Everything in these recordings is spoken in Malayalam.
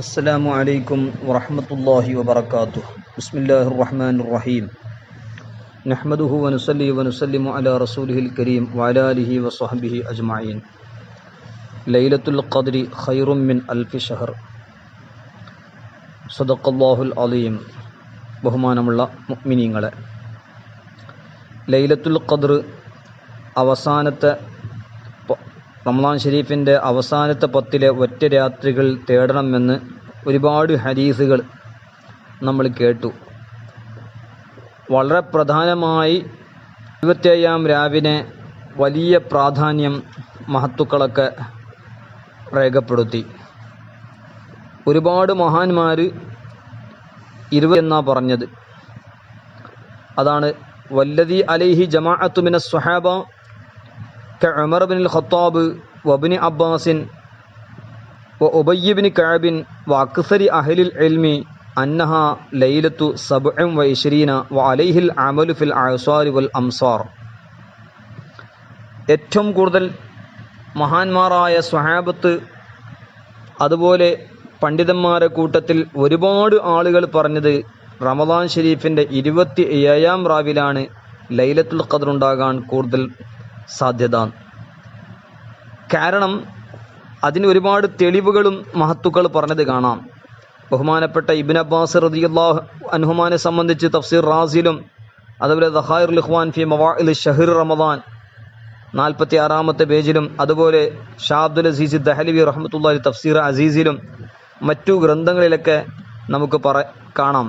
അസ്സലാമു അലൈക്കും വറഹ്മത്തുള്ളാഹി വബറകാതുഹു. ബിസ്മില്ലാഹിർ റഹ്മാനിർ റഹീം. നഹ്മദുഹു വനുസല്ലി വനുസല്ലിമു അലാ റസൂലിഹിൽ കരീം വഅലാ ആലിഹി വസ്വഹ്ബിഹി അജ്മഈൻ. ലൈലത്തുൽ ഖദ്രി ഖൈറും മിൻ അൽഫി ഷഹർ. സദഖല്ലാഹുൽ അലീം. ബഹുമാനമുള്ള മുഅ്മിനീങ്ങളെ, ലൈലത്തുൽ ഖദ്ർ അവസാനത്തെ റമളാൻ ഷരീഫിൻ്റെ അവസാനത്തെ 10 ഒറ്റ രാത്രികൾ തേടണമെന്ന് ഒരുപാട് ഹദീസുകൾ നമ്മൾ കേട്ടു. വളരെ പ്രധാനമായി 27-ാം രാവിനെ വലിയ പ്രാധാന്യം മഹത്തുക്കളൊക്കെ രേഖപ്പെടുത്തി. ഒരുപാട് മഹാന്മാർ 20 എന്നാ പറഞ്ഞത്. അതാണ് വല്ലദി അലൈഹി ജമാഅത്തു മിനസ് സ്വഹാബ കഉമർ ബിൻ ഖത്താബ് വബ്നി അബ്ബാസിൻ വഉബയ്യ് ബിൻ കഅബിൻ വഅക്സരി അഹ്ലിൽ ഇൽമി അന്നഹാ ലൈലത്തു 27 വഅലൈഹിൽ അമലു ഫിൽ അഅ്സാരി വൽ അംസാർ. ഏറ്റവും കൂടുതൽ മഹാന്മാരായ സ്വഹാബത്ത് അതുപോലെ പണ്ഡിതന്മാരുടെ കൂട്ടത്തിൽ ഒരുപാട് ആളുകൾ പറഞ്ഞത് റമളാൻ ഷരീഫിൻ്റെ 27-ാം രാവിലാണ് ലൈലത്തുൽ ഖദ്ർ ഉണ്ടാകാൻ കൂടുതൽ സാധ്യത. കാരണം അതിന് ഒരുപാട് തെളിവുകളും മഹത്തുക്കൾ പറഞ്ഞത് കാണാം. ബഹുമാനപ്പെട്ട ഇബ്നു അബ്ബാസ് റളിയല്ലാഹു അൻഹുമാനെ സംബന്ധിച്ച് തഫ്സീർ റാസിലും അതുപോലെ ദഖായിറുൽ ഇഖ്വാൻ ഫി മവാഇൽ ഷഹ്ർ റമളാൻ 46-ാമത്തെ പേജിലും അതുപോലെ ഷാ അബ്ദുൽ അസീസ് ദഹ്ലവി റഹ്മത്തുള്ളാഹി തഫ്സീർ അസീസിലും മറ്റു ഗ്രന്ഥങ്ങളിലൊക്കെ നമുക്ക് കാണാം.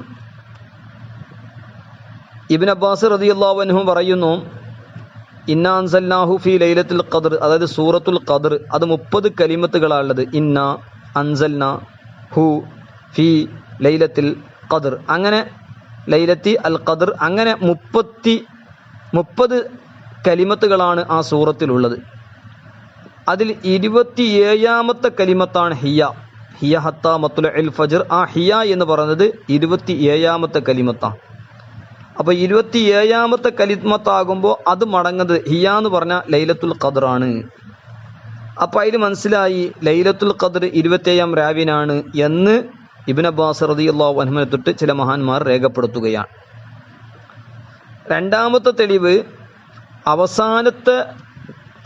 ഇബ്നു അബ്ബാസ് റളിയല്ലാഹു അൻഹു പറയുന്നു, ഇന്നാ അൻസൽനാഹു ഫി ലൈലത്തുൽ ഖദ്ർ, അതായത് സൂറത്തുൽ ഖദ്ർ അത് 30 കലിമത്തുകളാണുള്ളത്. ഇന്നാ അൻസൽനാ ഹു ഫി ലൈലത്തുൽ ഖദ്ർ, അങ്ങനെ ലൈലത്തി അൽ ഖദ്ർ, അങ്ങനെ 30 കലിമത്തുകളാണ് ആ സൂറത്തിലുള്ളത്. അതിൽ 27-ാമത്തെ കലിമത്താണ് ഹിയ. ഹിയ ഹത്താ മത്ലുഇൽ ഫജ്ർ. ആ ഹിയ എന്ന് പറയുന്നത് 27-ാമത്തെ കലിമത്താണ്. അപ്പോൾ 27-ാമത്തെ കലിമത്താകുമ്പോൾ അത് മടങ്ങുന്നത് ഹിയ എന്ന് പറഞ്ഞാൽ ലൈലത്തുൽ ഖദ്റാണ്. അപ്പോൾ അതിൽ മനസ്സിലായി ലൈലത്തുൽ ഖദ്ർ 27-ാം രാവിനാണ് എന്ന് ഇബ്നു അബ്ബാസ് റളിയല്ലാഹു അൻഹുവിനെ തൊട്ട് ചില മഹാന്മാർ രേഖപ്പെടുത്തുകയാണ്. രണ്ടാമത്തെ തെളിവ് അവസാനത്തെ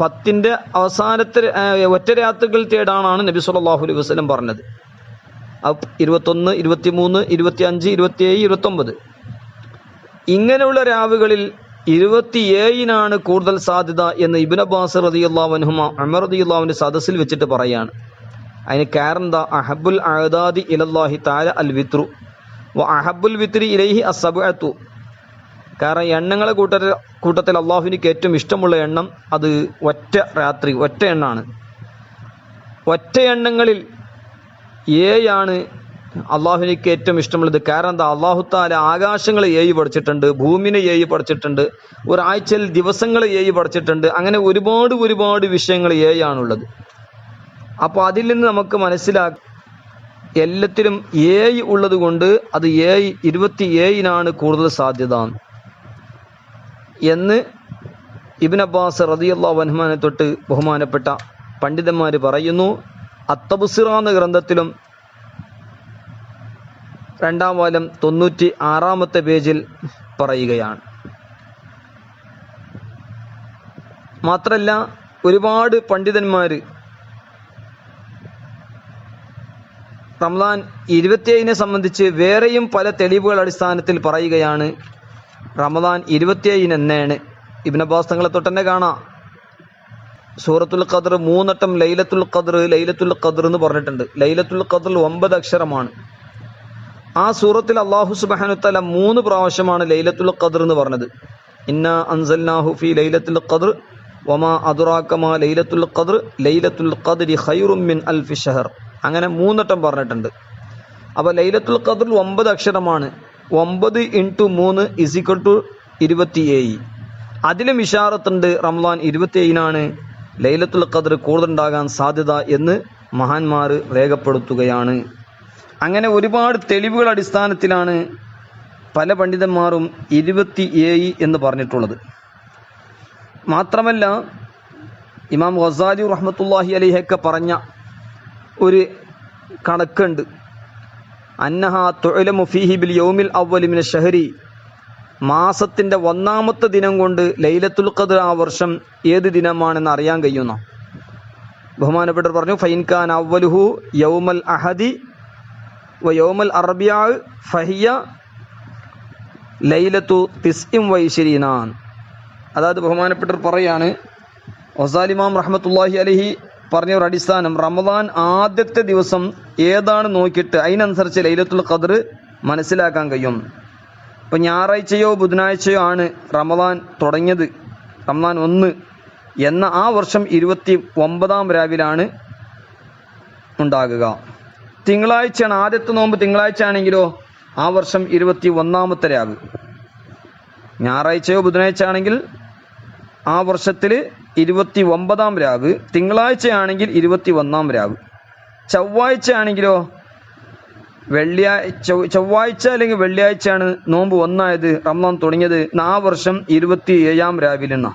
10-ന്റെ അവസാനത്തെ ഒറ്റ രാത്രികൾ തേടാനാണ് നബി സല്ലല്ലാഹു അലൈഹി വസല്ലം പറഞ്ഞത്. 21, 23, 25, 27, 29 ഇങ്ങനെയുള്ള രാവുകളിൽ 27-നാണ് കൂടുതൽ സാധ്യത എന്ന് ഇബ്നു അബ്ബാസ് റളിയല്ലാഹു അൻഹുമ ഉമർ റളിയല്ലാഹുവിന്റെ സദസ്സിൽ വെച്ചിട്ട് പറയാണ്. അതിന് കാരണം എന്താ? അഹബ്ബുൽ അഅദാദി ഇലല്ലാഹി തആല അൽ വിത്രു വ അഹബ്ബുൽ വിത്രി ഇലൈഹി അസ്സബ്അത്തു. കാരണം എണ്ണങ്ങളെ കൂട്ടത്തിൽ അള്ളാഹുവിനിക്ക് ഏറ്റവും ഇഷ്ടമുള്ള എണ്ണം അത് ഒറ്റ രാത്രി, ഒറ്റ എണ്ണാണ്. ഒറ്റ എണ്ണങ്ങളിൽ 7 അള്ളാഹുവിനിക്ക് ഏറ്റവും ഇഷ്ടമുള്ളത്. കാരണം എന്താ? അള്ളാഹു തആല ആകാശങ്ങളെ 7 പഠിച്ചിട്ടുണ്ട്, ഭൂമിനെ 7 പഠിച്ചിട്ടുണ്ട്, ഒരാഴ്ചയിൽ ദിവസങ്ങളെ 7 പഠിച്ചിട്ടുണ്ട്. അങ്ങനെ ഒരുപാട് വിഷയങ്ങൾ 7 അപ്പോൾ അതിൽ നിന്ന് നമുക്ക് മനസ്സിലാക്കാം എല്ലാത്തിലും 7 ഉള്ളത് കൊണ്ട് അത് 27-നാണ് കൂടുതൽ സാധ്യത എന്ന് ഇബ്നു അബ്ബാസ് റളിയല്ലാഹു അൻഹുവിനെ തൊട്ട് ബഹുമാനപ്പെട്ട പണ്ഡിതന്മാർ പറയുന്നു. അത്തബ്സിറ എന്ന ഗ്രന്ഥത്തിലും 2-ാം വാല്യം 96-ാമത്തെ പേജിൽ പറയുകയാണ്. മാത്രല്ല ഒരുപാട് പണ്ഡിതന്മാർ റമളാൻ 27-നെ സംബന്ധിച്ച് വേറെയും പല തെളിവുകൾ അടിസ്ഥാനത്തിൽ പറയുകയാണ്. റമളാൻ 27 എന്നാണ്. ഇബ്നു അബ്ബാസ് തങ്ങളെ തൊട്ടെന്നെ കാണാം. സൂറത്തുൽ ഖദ്ർ 3 വട്ടം ലൈലത്തുൽ ഖദ്ർ എന്ന് പറഞ്ഞിട്ടുണ്ട്. ലൈലത്തുൽ ഖദ്ർ 9 അക്ഷരമാണ്. ആ സൂറത്തിൽ അല്ലാഹു സുബ്ഹാനഹു വ തആല 3 പ്രാവശ്യമാണ് ലൈലത്തുൽ ഖദ്ർ എന്ന് പറഞ്ഞത്. ഇന്നാ അൻസൽനാഹു ഫി ലൈലത്തുൽ ഖദ്ർ വമാ അദ്റാക മാ ലൈലത്തുൽ ഖദ്ർ ലൈലത്തുൽ ഖദ്രി ഖൈറും മിൻ അൽഫി ഷഹർ. അങ്ങനെ 3 വട്ടം പറഞ്ഞിട്ടുണ്ട്. അപ്പോൾ ലൈലത്തുൽ ഖദ്ർ 9 അക്ഷരമാണ്. 9 × 3 = 27. അതിലും ഇഷാറത്തുണ്ട് റമളാൻ 27-നാണ് ലൈലത്തുൽ ഖദ്ർ കൂടുതലുണ്ടാകാൻ സാധ്യത എന്ന് മഹാന്മാർ രേഖപ്പെടുത്തുകയാണ്. അങ്ങനെ ഒരുപാട് തെളിവുകൾ അടിസ്ഥാനത്തിലാണ് പല പണ്ഡിതന്മാരും 27 എന്ന് പറഞ്ഞിട്ടുള്ളത്. മാത്രമല്ല ഇമാം ഗസാലി റഹ്മത്തുള്ളാഹി അലൈഹിയൊക്കെ പറഞ്ഞ ഒരു കണക്കുണ്ട്. അന്നഹാ തുഅലമു ഫീഹി ബിൽ യൗമിൽ അവ്വലി മിന ശഹരി, മാസത്തിൻ്റെ ഒന്നാമത്തെ ദിനം കൊണ്ട് ലൈലത്തുൽ ഖദ്ർ ആ വർഷം ഏത് ദിനമാണെന്ന് അറിയാൻ കഴിയുന്നു. ബഹുമാനപ്പെട്ടവർ പറഞ്ഞു, ഫൈൻഖാൻ അവ്വലുഹു യൗമൽ അഹദി വ യൗമൽ അർബിയാ ഫഹിയ ലൈലത്തു തിസ്ഇം വൈശരീനാൻ. അതായത് ബഹുമാനപ്പെട്ടവർ പറയാണ്, ഗസാലി ഇമാം റഹ്മത്തുള്ളാഹി അലൈഹി പറഞ്ഞ ഒരു അടിസ്ഥാനം, റമദാൻ ആദ്യത്തെ ദിവസം ഏതാണ് നോക്കിയിട്ട് അതിനനുസരിച്ച് ലൈലത്തുൽ ഖദ്ർ മനസ്സിലാക്കാൻ കഴിയും. ഇപ്പം ഞായറാഴ്ചയോ ബുധനാഴ്ചയോ ആണ് റമദാൻ തുടങ്ങിയത്, റമദാൻ 1 എന്ന ആ വർഷം 29-ാം രാവിലാണ് ഉണ്ടാകുക. തിങ്കളാഴ്ചയാണ് ആദ്യത്തെ നോമ്പ്, തിങ്കളാഴ്ച ആണെങ്കിലോ ആ വർഷം 21-ാമത്തെ രാവ്. ഞായറാഴ്ചയോ ബുധനാഴ്ച ആണെങ്കിൽ ആ വർഷത്തിൽ 29-ാം രാവ്, തിങ്കളാഴ്ചയാണെങ്കിൽ 21-ാം രാവ്. ചൊവ്വാഴ്ച ആണെങ്കിലോ ചൊവ്വാഴ്ച അല്ലെങ്കിൽ വെള്ളിയാഴ്ചയാണ് നോമ്പ് 1 റമദാൻ തുടങ്ങിയത്, ആ വർഷം 27-ാം രാവിലെന്ന.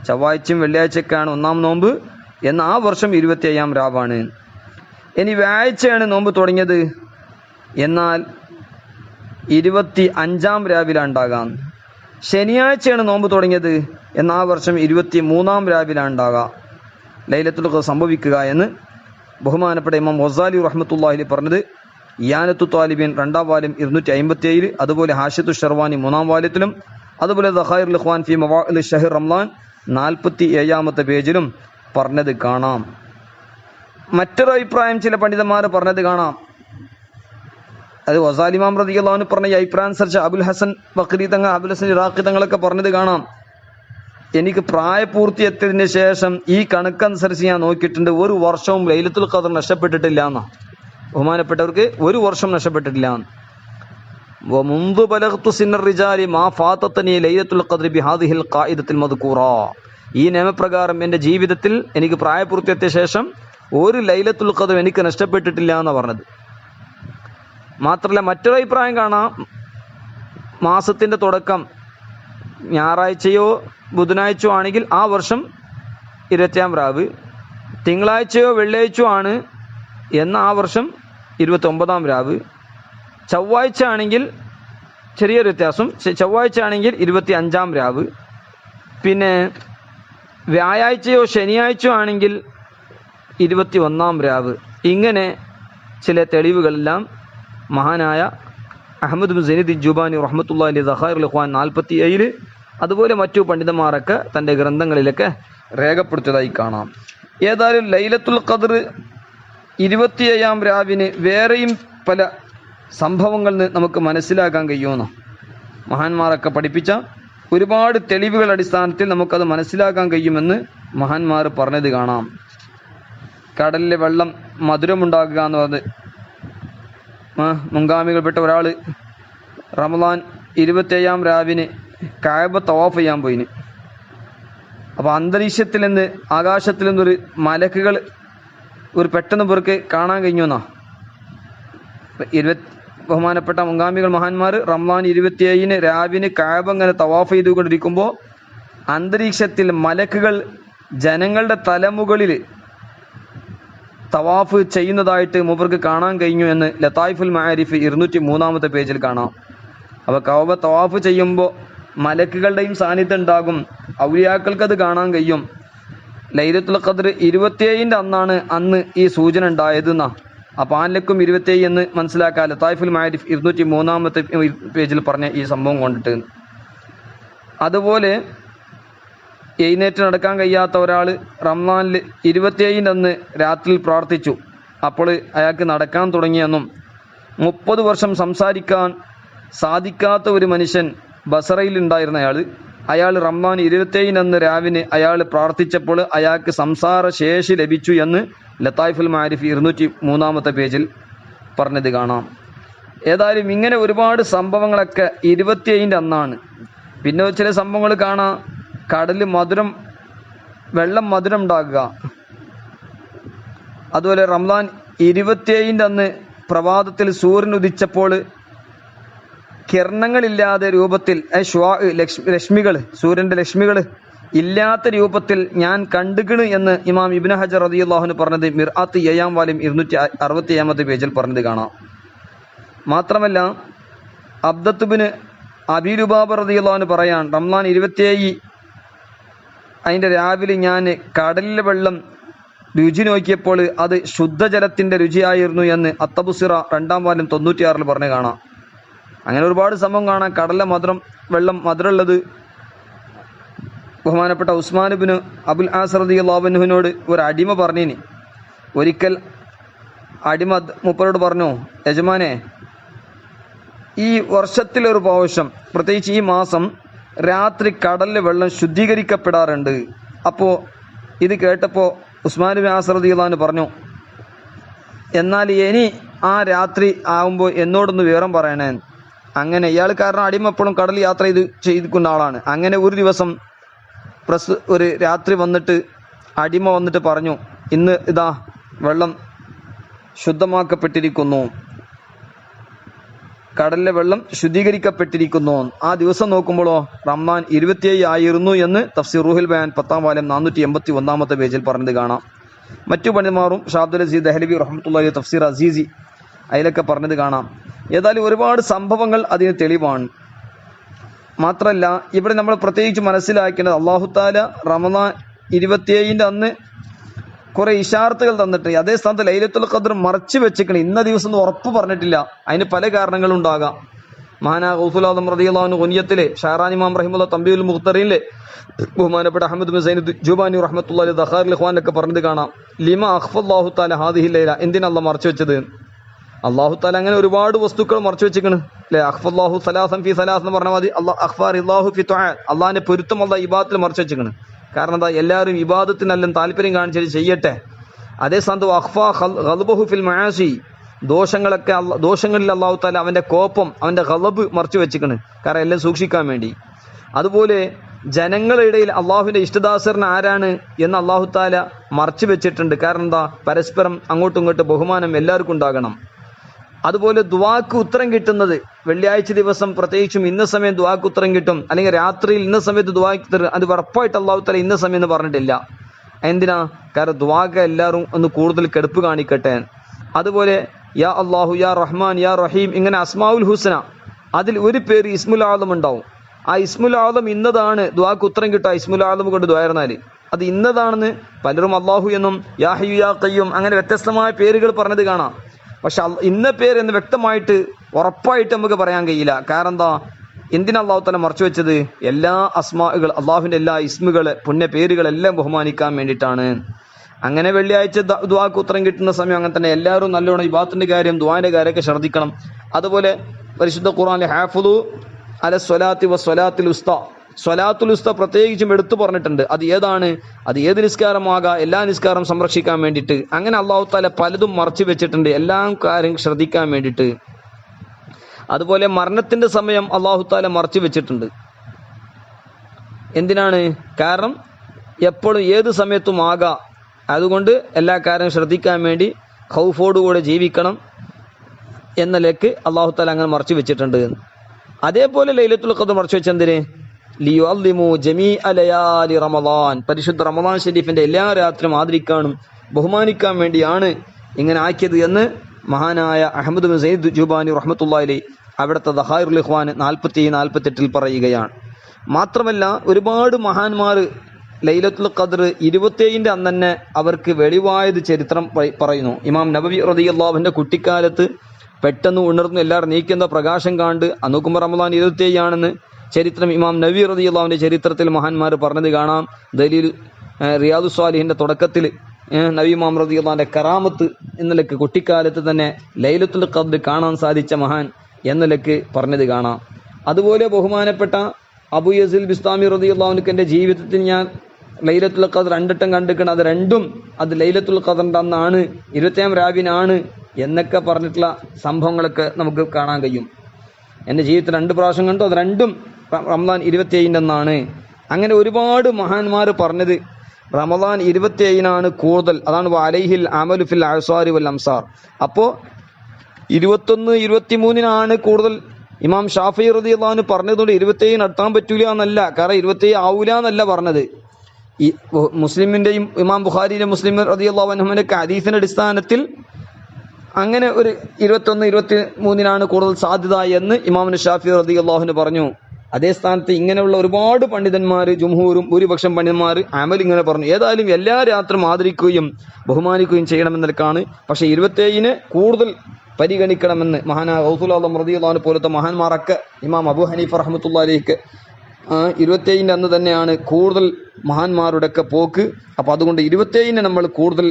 ചൊവ്വാഴ്ചയും വെള്ളിയാഴ്ചയൊക്കെയാണ് 1-ാം നോമ്പ്, എന്ന ആ വർഷം 27-ാം രാവാണ്. ഇനി വ്യാഴാഴ്ചയാണ് നോമ്പ് തുടങ്ങിയത്, എന്നാൽ 25-ാം രാവിലാണ് ഉണ്ടാകാം. ശനിയാഴ്ചയാണ് നോമ്പ് തുടങ്ങിയത്, എന്നാൽ ആ വർഷം 23-ാം രാവിലാണ് ഉണ്ടാകുക, ലൈലത്തുൽ ഖദ്ർ സംഭവിക്കുക എന്ന് ബഹുമാനപ്പെട്ട ഇമാം ഗസാലി റഹ്മത്തുള്ളാഹി അലൈഹി പറഞ്ഞത് ഇയാനത്തു ത്വാലിബീൻ 2-ാം വാല്യം 257, അതുപോലെ ഹാഷിത്തു ഷർവാനി 3-ാം വാല്യത്തിലും, അതുപോലെ ദഖായിറുൽ ഇഖ്വാൻ ഫി മവാഇൽ ഷഹർ റമളാൻ 47-ാമത്തെ പേജിലും പറഞ്ഞത് കാണാം. മറ്റൊരു അഭിപ്രായം ചില പണ്ഡിതന്മാർ പറഞ്ഞത് കാണാം. അത് ഗസാലി ഇമാം റളിയല്ലാഹു അൻഹു പറഞ്ഞ ഈ അഭിപ്രായം അനുസരിച്ച് അബുൽ ഹസൻ ബഖരി തങ്ങൾ, അബുൽ ഹസൻ ഇറാഖി തങ്ങളൊക്കെ പറഞ്ഞത് കാണാം, എനിക്ക് പ്രായപൂർത്തി എത്തിയതിന് ശേഷം ഈ കണക്കനുസരിച്ച് ഞാൻ നോക്കിയിട്ടുണ്ട്, ഒരു വർഷവും ലൈലത്തുൽ ഖദ്ർ നഷ്ടപ്പെട്ടിട്ടില്ല എന്നാ. ബഹുമാനപ്പെട്ടവർക്ക് ഒരു വർഷം നഷ്ടപ്പെട്ടിട്ടില്ല. മുമ്പ് ബലഗ്തു സിന്നർ റിജാലി മാ ഫാതതനി ലൈലത്തുൽ ഖദ്ർ ബിഹാദിഹിൽ ഖായിദത്തിൽ മദ്കൂറ. ഈ നിയമപ്രകാരം എൻ്റെ ജീവിതത്തിൽ എനിക്ക് പ്രായപൂർത്തി എത്തിയ ശേഷം ഒരു ലൈലത്തുൽ ഖദ്ർ എനിക്ക് നഷ്ടപ്പെട്ടിട്ടില്ല എന്നാണ് പറഞ്ഞത്. മാത്രമല്ല മറ്റൊരു അഭിപ്രായം കാണാം, മാസത്തിൻ്റെ തുടക്കം ഞായറാഴ്ചയോ ബുധനാഴ്ചയോ ആണെങ്കിൽ ആ വർഷം 20-ാം രാവ്, തിങ്കളാഴ്ചയോ വെള്ളിയാഴ്ചയോ ആണ് എന്ന ആ വർഷം 29-ാം രാവ്, ചൊവ്വാഴ്ച ആണെങ്കിൽ ചെറിയൊരു വ്യത്യാസം, ചൊവ്വാഴ്ച ആണെങ്കിൽ 25-ാം രാവ്, പിന്നെ വ്യാഴാഴ്ചയോ ശനിയാഴ്ചയോ ആണെങ്കിൽ 21-ാം രാവ്. ഇങ്ങനെ ചില തെളിവുകളെല്ലാം മഹാനായ അഹമ്മദ് ബിൻ സൈനുദ്ദീൻ ജുബാനി റഹ്മത്തുള്ളാഹി അലൈഹി ദഖായിറുൽ ഇഖ്വാൻ 47, അതുപോലെ മറ്റു പണ്ഡിതന്മാരൊക്കെ തൻ്റെ ഗ്രന്ഥങ്ങളിലൊക്കെ രേഖപ്പെടുത്തിയതായി കാണാം. ഏതായാലും ലൈലത്തുൽ ഖദ്ർ 27-ാം രാവിന് വേറെയും പല സംഭവങ്ങളിൽ നിന്ന് നമുക്ക് മനസ്സിലാക്കാൻ കഴിയുമെന്ന് മഹാന്മാരൊക്കെ പഠിപ്പിച്ച ഒരുപാട് തെളിവുകൾ അടിസ്ഥാനത്തിൽ നമുക്കത് മനസ്സിലാക്കാൻ കഴിയുമെന്ന് മഹാന്മാർ പറഞ്ഞത് കാണാം. കടലിലെ വെള്ളം മധുരമുണ്ടാകുക എന്ന് പറഞ്ഞത് മുൻഗാമികൾപ്പെട്ട ഒരാൾ റമദാൻ 27-ാം രാവിന് കഅബ തവാഫ് ചെയ്യാൻ പോയിന്. അപ്പോൾ അന്തരീക്ഷത്തിൽ നിന്ന് ആകാശത്തിൽ നിന്നൊരു മലക്കുകൾ ഒരു പെട്ടെന്ന് പേർക്ക് കാണാൻ കഴിഞ്ഞു എന്നാ. ബഹുമാനപ്പെട്ട മുൻഗാമികൾ മഹാന്മാർ റമദാൻ 27-ന് രാവിന് കഅബ ഇങ്ങനെ തവാഫ് ചെയ്തുകൊണ്ടിരിക്കുമ്പോൾ അന്തരീക്ഷത്തിൽ മലക്കുകൾ ജനങ്ങളുടെ തലമുകളിൽ തവാഫ് ചെയ്യുന്നതായിട്ട് മൂപ്പർക്ക് കാണാൻ കഴിഞ്ഞു എന്ന് ലതായിഫുൽ മആരിഫ് 203-ാമത്തെ പേജിൽ കാണാം. അപ്പോൾ കഅബ തവാഫ് ചെയ്യുമ്പോൾ മലക്കുകളുടെയും സാന്നിധ്യം ഉണ്ടാകും, ഔലിയാക്കൾക്കത് കാണാൻ കഴിയും. ലൈലത്തുൽ ഖദ്ർ 27-ന്റെ അന്ന് ഈ സൂചന ഉണ്ടായതെന്നാ. അപ്പോൾ ആനിലക്കും 27 എന്ന് മനസ്സിലാക്കാൻ ലതായിഫുൽ മആരിഫ് 203-ാമത്തെ പേജിൽ പറഞ്ഞ ഈ സംഭവം കൊണ്ടിട്ട്. അതുപോലെ എഴുന്നേറ്റ് നടക്കാൻ കഴിയാത്ത ഒരാൾ റമദാനിൽ 27-ന്റെ അന്ന് രാത്രിയിൽ പ്രാർത്ഥിച്ചു. അപ്പോൾ അയാൾക്ക് നടക്കാൻ തുടങ്ങിയെന്നും 30 വർഷം സംസാരിക്കാൻ സാധിക്കാത്ത ഒരു മനുഷ്യൻ ബസറയിൽ ഉണ്ടായിരുന്ന അയാൾ റമദാൻ 27-ന്റെ അന്ന് രാവിന് അയാൾ പ്രാർത്ഥിച്ചപ്പോൾ അയാൾക്ക് സംസാര ശേഷി ലഭിച്ചു എന്ന് ലതായിഫുൽ മആരിഫ് 203-ാമത്തെ പേജിൽ പറഞ്ഞത് കാണാം. ഏതായാലും ഇങ്ങനെ ഒരുപാട് സംഭവങ്ങളൊക്കെ 27-ന്റെ അന്നാണ്. പിന്നെ ചില സംഭവങ്ങൾ കാണാം, കടലിൽ വെള്ളം മധുരം ഉണ്ടാകുക. അതുപോലെ റമദാൻ 27-ന്റെ അന്ന് പ്രഭാതത്തിൽ സൂര്യൻ ഉദിച്ചപ്പോൾ കിരണങ്ങളില്ലാതെ രൂപത്തിൽ ലക്ഷ്മികൾ, സൂര്യൻ്റെ ലക്ഷ്മികൾ ഇല്ലാത്ത രൂപത്തിൽ ഞാൻ കണ്ടുകിണ് എന്ന് ഇമാം ഇബ്നു ഹജർ റളിയല്ലാഹു അൻഹു പറഞ്ഞത് മിർആത്ത് 7-ാം വാല്യം 267-ാമത്തെ പേജിൽ പറഞ്ഞത് കാണാം. മാത്രമല്ല അബ്ദത്തുബിന് അബീലുബാബ റളിയല്ലാഹു അൻഹു പറയാൻ റമളാൻ 27 അതിൻ്റെ രാവിലെ ഞാൻ കടലിലെ വെള്ളം രുചി നോക്കിയപ്പോൾ അത് ശുദ്ധജലത്തിൻ്റെ രുചിയായിരുന്നു എന്ന് അത്തബുസിറ 2-ാം വാല്യം 96 പറഞ്ഞ് കാണാം. അങ്ങനെ ഒരുപാട് സംഭവം കാണാം. കടലിലെ വെള്ളം മധുരമുള്ളത് ബഹുമാനപ്പെട്ട ഉസ്മാൻ ഇബ്നു അബുൽ ആസ് റളിയല്ലാഹു അൻഹുവിനോട് ഒരു അടിമ പറഞ്ഞിനി. ഒരിക്കൽ അടിമ മൂപ്പരോട് പറഞ്ഞു, യജമാനെ, ഈ വർഷത്തിലൊരു പ്രാവശ്യം പ്രത്യേകിച്ച് ഈ മാസം രാത്രി കടലിലെ വെള്ളം ശുദ്ധീകരിക്കപ്പെടാറുണ്ട്. അപ്പോൾ ഇത് കേട്ടപ്പോൾ ഉസ്മാൻ ബിൻ ആസ് റളിയല്ലാഹു അൻഹു പറഞ്ഞു, എന്നാൽ ഇനി ആ രാത്രി ആകുമ്പോൾ എന്നോടൊന്ന് വിവരം പറയണേ. അങ്ങനെ ഇയാൾ കാരണം അടിമ എപ്പോഴും കടൽ യാത്ര ചെയ്തിക്കുന്ന ആളാണ്. അങ്ങനെ ഒരു ദിവസം ഒരു രാത്രി വന്നിട്ട് അടിമ വന്നിട്ട് പറഞ്ഞു, ഇന്ന് ഇതാ വെള്ളം ശുദ്ധമാക്കപ്പെട്ടിരിക്കുന്നു, കടലിലെ വെള്ളം ശുദ്ധീകരിക്കപ്പെട്ടിരിക്കുന്നു. ആ ദിവസം നോക്കുമ്പോഴോ റമളാൻ 27 ആയിരുന്നു എന്ന് തഫ്സീർ റൂഹുൽ ബയാൻ 10-ാം വാല്യം 481 പേജിൽ പറഞ്ഞത് കാണാം. മറ്റു പണ്ഡിതന്മാരും ഷാബ്ദുൽ അസീസ് ദഹ്ലവി റഹ്മത്തുള്ളാഹി തഫ്സീർ അസീസി അതിലൊക്കെ പറഞ്ഞത് കാണാം. ഏതായാലും ഒരുപാട് സംഭവങ്ങൾ അതിന് തെളിവാണ്. മാത്രമല്ല ഇവിടെ നമ്മൾ പ്രത്യേകിച്ച് മനസ്സിലാക്കേണ്ടത് അല്ലാഹു തആല റമളാൻ 27 അന്ന് കുറെ ഇഷാർത്തുകൾ തന്നിട്ട് അതേ സ്ഥാനത്ത് ലൈലത്തുൽ ഖദ്ർ മറച്ചു വെച്ചിരിക്കണം. ഇന്ന ദിവസം എന്ന് ഉറപ്പ് പറഞ്ഞിട്ടില്ല. അതിന് പല കാരണങ്ങളും ഉണ്ടാകാം. മഹാനാ ഗൗസുൽ ആദം റളിയല്ലാഹു അൻഹു ഗുനിയത്തിലെ ഷാറാനി ഇമാം റഹിമഹുല്ലാഹ് തംബീഉൽ മുഖ്തറിലെ ബഹുമാനപ്പെട്ട അഹ്മദ് ബിൻ സൈനുദ് ജുബാനി റഹ്മത്തുള്ളാഹി ദഖാറിൽ ഇഖ്വാനൊക്കെ പറഞ്ഞത് കാണാം. ലിമ അഖ്ഫല്ലാഹു തആല ഹാദിഹി ലൈല, എന്തിനാ അല്ലാഹു മറച്ചു വെച്ചത്? അല്ലാഹു തആല അങ്ങനെ ഒരുപാട് വസ്തുക്കൾ മറച്ചു വെച്ചിരിക്കണ് അല്ലേ. അഖ്ഫല്ലാഹു സലാസൻ ഫി സലാസ് എന്ന് പറഞ്ഞാൽ മതി. അഖ്ഫാറില്ലാഹു ഫി തുആ, അള്ളാഹിന്റെ പൊരുത്തം അല്ലാഹു ഇബാദത്തിൽ മറച്ചു വെച്ചിരിക്കണ്. കാരണം എന്താ, എല്ലാവരും ഇബാദത്തിനെല്ലാം താല്പര്യം കാണിച്ചിട്ട് ചെയ്യട്ടെ. അതേ സ്ഥാനത്ത് അഖ്ഫാ ഖൽബഹു ഫിൽ മആസി, ദോഷങ്ങളിൽ അല്ലാഹു തആല അവന്റെ കോപം, അവന്റെ ഖലബ് മറച്ചു വെച്ചിരിക്കണ്. കാരണം എല്ലാം സൂക്ഷിക്കാൻ വേണ്ടി. അതുപോലെ ജനങ്ങളുടെ ഇടയിൽ അള്ളാഹുവിന്റെ ഇഷ്ടദാസറിന് ആരാണ് എന്ന് അല്ലാഹു തആല മറച്ചു വെച്ചിട്ടുണ്ട്. കാരണം എന്താ, പരസ്പരം അങ്ങോട്ടും ഇങ്ങോട്ടും ബഹുമാനം എല്ലാവർക്കും ഉണ്ടാകണം. അതുപോലെ ദുആക്ക് ഉത്തരം കിട്ടുന്നത് വെള്ളിയാഴ്ച ദിവസം പ്രത്യേകിച്ചും ഇന്ന സമയം ദുആക്ക് ഉത്തരം കിട്ടും, അല്ലെങ്കിൽ രാത്രിയിൽ ഇന്ന സമയത്ത് ദുആക്ക് ഉത്തരം, അത് ഉറപ്പായിട്ട് അല്ലാഹു തആല ഇന്ന സമയം എന്ന് പറഞ്ഞിട്ടില്ല. എന്തിനാ? കാരണം ദുആക്ക് എല്ലാവരും ഒന്ന് കൂടുതൽ കെടുപ്പ് കാണിക്കട്ടെ. അതുപോലെ യാ അല്ലാഹു, യാ റഹ്മാൻ, യാ റഹീം, ഇങ്ങനെ അസ്മാഉൽ ഹുസ്ന, അതിൽ ഒരു പേര് ഇസ്മുൽ ആദം ഉണ്ടാവും. ആ ഇസ്മുൽ ആദം ഇന്നതാണ്, ദുആക്ക് ഉത്തരം കിട്ടുക ഇസ്മുൽ ആദം കൊണ്ട് ദുആയിരുന്നാല് അത് ഇന്നതാണെന്ന് പലരും അല്ലാഹു എന്നും യാ ഹയ്യു യാ ഖയ്യൂം അങ്ങനെ വ്യത്യസ്തമായ പേരുകൾ പറഞ്ഞത് കാണാം. പക്ഷെ ഇന്ന പേര് എന്ന് വ്യക്തമായിട്ട് ഉറപ്പായിട്ട് നമുക്ക് പറയാൻ കഴിയില്ല. കാരണം എന്താ, എന്തിനാ അല്ലാഹു തആല മറച്ചു വെച്ചത്? എല്ലാ അസ്മാകൾ, അള്ളാഹുവിന്റെ എല്ലാ ഇസ്മുകള്, പുണ്യ പേരുകളെല്ലാം ബഹുമാനിക്കാൻ വേണ്ടിയിട്ടാണ്. അങ്ങനെ വെള്ളിയാഴ്ച ദുആക്ക് ഉത്തരം കിട്ടുന്ന സമയം അങ്ങനെ തന്നെ എല്ലാവരും നല്ലോണം ഇബാദത്തിന്റെ കാര്യം, ദുആന്റെ കാര്യമൊക്കെ ശ്രദ്ധിക്കണം. അതുപോലെ പരിശുദ്ധ ഖുർആനിലെ ഹാഫിളു അല സ്വലാത്തി വസ്വലാത്തുൽ ഉസ്താ, സ്വലാത്തുൽ ഉസ്ത പ്രത്യേകിച്ചും എടുത്തു പറഞ്ഞിട്ടുണ്ട്. അത് ഏതാണ്? അത് ഏത് നിസ്കാരമാകാം, എല്ലാ നിസ്കാരം സംരക്ഷിക്കാൻ വേണ്ടിയിട്ട്. അങ്ങനെ അല്ലാഹു തആല പലതും മറച്ചു വെച്ചിട്ടുണ്ട്, എല്ലാം കാര്യം ശ്രദ്ധിക്കാൻ വേണ്ടിയിട്ട്. അതുപോലെ മരണത്തിന്റെ സമയം അല്ലാഹു തആല മറച്ചു വെച്ചിട്ടുണ്ട്. എന്തിനാണ്? കാരണം എപ്പോഴും ഏത് സമയത്തും ആകാം. അതുകൊണ്ട് എല്ലാ കാര്യവും ശ്രദ്ധിക്കാൻ വേണ്ടി ഖൗഫോടുകൂടെ ജീവിക്കണം എന്ന നിലയ്ക്ക് അല്ലാഹു തആല അങ്ങനെ മറച്ചു വെച്ചിട്ടുണ്ട്. അതേപോലെ ലൈലത്തുൽ ഖദ്ർ മറച്ചു വെച്ചെന്തിന്? ലിയുഅല്ലിമു ജമീഅ ലയാലി റമളാൻ, പരിശുദ്ധ റമളാൻ ഷരീഫിന്റെ എല്ലാ രാത്രിയും ആദരിക്കാനും ബഹുമാനിക്കാൻ വേണ്ടിയാണ് ഇങ്ങനെ ആക്കിയത് എന്ന് മഹാനായ അഹ്മദ് ബിൻ സയ്യിദ് ജുബാനി റഹ്മത്തുള്ളാഹി അലൈഹി അവിടുത്തെ ദഖായിറുൽ ഇഖ്വാൻ 47-48 പറയുകയാണ്. മാത്രമല്ല ഒരുപാട് മഹാന്മാർ ലൈലത്തുൽ ഖദ്ർ 27 അന്ന് തന്നെ അവർക്ക് വെളിവായത് ചരിത്രം പറയുന്നു. ഇമാം നബവി റളിയല്ലാഹു അൻഹു കുട്ടിക്കാലത്ത് പെട്ടെന്ന് ഉണർന്നു എല്ലാവരും നീക്കുന്ന പ്രകാശം കണ്ട് നോക്കുമ്പോൾ റമളാൻ 27 ആണെന്ന് ചരിത്രം ഇമാം നബവി റളിയല്ലാഹു അൻഹുവിന്റെ ചരിത്രത്തിൽ മഹാന്മാർ പറഞ്ഞത് കാണാം. ദലീൽ റിയാദുസ് സ്വാലിഹിന്റെ തുടക്കത്തിൽ നബി ഇമാം റളിയല്ലാഹു അൻഹുവിന്റെ കറാമത്ത് എന്നതിലേക്ക് കുട്ടിക്കാലത്ത് തന്നെ ലൈലത്തുൽ ഖദ്ർ കാണാൻ സാധിച്ച മഹാൻ എന്നതിലേക്ക് പറഞ്ഞത് കാണാം. അതുപോലെ ബഹുമാനപ്പെട്ട അബൂ യസീൽ ബിസ്താമി റളിയല്ലാഹു അൻഹുവിന്റെ ജീവിതത്തിൽ ഞാൻ ലൈലത്തുൽ ഖദ്ർ 2 വട്ടം കണ്ടിരിക്കണം. അത് രണ്ടും അത് ലൈലത്തുൽ ഖദ്റിന്റെ അന്നാണ്, 27 രാവിനാണ് എന്നൊക്കെ പറഞ്ഞിട്ടുള്ള സംഭവങ്ങളൊക്കെ നമുക്ക് കാണാൻ കഴിയും. എൻ്റെ ജീവിതത്തിൽ 2 പ്രാവശ്യം കണ്ടു, അത് രണ്ടും റമളാൻ 27 അന്നാണ്. അങ്ങനെ ഒരുപാട് മഹാന്മാർ പറഞ്ഞത് റമളാൻ 27 കൂടുതൽ. അതാണ് അലൈഹിൽ അമലു ഫിൽ അഅ്സാരി വൽ അംസാർ. അപ്പോൾ 21, 23 കൂടുതൽ. ഇമാം ഷാഫി റളിയല്ലാഹു അൻഹു പറഞ്ഞതുകൊണ്ട് 27 നടത്താൻ പറ്റൂല എന്നല്ല, കാരണം 27 ആവൂല എന്നല്ല പറഞ്ഞത്. ഈ മുസ്ലിമിന്റെയും ഇമാം ബുഖാരിയിലെ മുസ്ലിം റളിയല്ലാഹു അൻഹുവിന്റെ ഹദീസിന്റെ അടിസ്ഥാനത്തിൽ അങ്ങനെ ഒരു 21, 23 കൂടുതൽ സാധ്യത എന്ന് ഇമാം ഷാഫി റളിയല്ലാഹു പറഞ്ഞു. അതേ സ്ഥാനത്ത് ഇങ്ങനെയുള്ള ഒരുപാട് പണ്ഡിതന്മാർ, ജുംഹൂറും ഭൂരിപക്ഷം പണ്ഡിതന്മാർ അമൽ ഇങ്ങനെ പറഞ്ഞു. ഏതായാലും എല്ലാ രാത്രിയും ആദരിക്കുകയും ബഹുമാനിക്കുകയും ചെയ്യണമെന്നൊക്കെയാണ്. പക്ഷേ 27 കൂടുതൽ പരിഗണിക്കണമെന്ന് മഹാനായ ഗൗസുൽ ആദം റളിയല്ലാഹു അൻഹു പോലത്തെ മഹാന്മാരൊക്കെ, ഇമാം അബൂ ഹനീഫ റഹ്മത്തുള്ളാഹി അലൈഹി 27 അന്ന് തന്നെയാണ് കൂടുതൽ മഹാന്മാരുടെയൊക്കെ പോക്ക്. അപ്പോൾ അതുകൊണ്ട് 27 നമ്മൾ കൂടുതൽ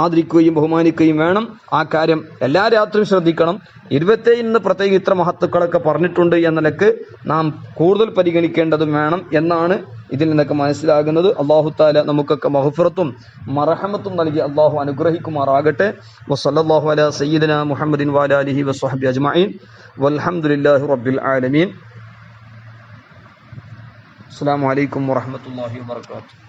ആദരിക്കുകയും ബഹുമാനിക്കുകയും വേണം. ആ കാര്യം എല്ലാ രാത്രിയും ശ്രദ്ധിക്കണം. 27 പ്രത്യേക ഇത്ര മഹത്തുക്കളൊക്കെ പറഞ്ഞിട്ടുണ്ട് എന്ന നിലക്ക് നാം കൂടുതൽ പരിഗണിക്കേണ്ടതും വേണം എന്നാണ് ഇതിൽ നിന്നൊക്കെ മനസ്സിലാകുന്നത്. അല്ലാഹു തആല നമുക്കൊക്കെ മഗ്ഫിറത്തും മർഹമത്തും നൽകി അല്ലാഹു അനുഗ്രഹിക്കുമാറാകട്ടെ. വസല്ലല്ലാഹു അലാ സയ്യിദിനാ മുഹമ്മദിൻ വഅലാ ആലിഹി വസ്വഹ്ബിഹി അജ്മഈൻ വൽഹംദുലില്ലാഹി റബ്ബിൽ ആലമീൻ. അസ്സലാമു അലൈക്കും വറഹ്മത്തുള്ളാഹി വബറകാതുഹു.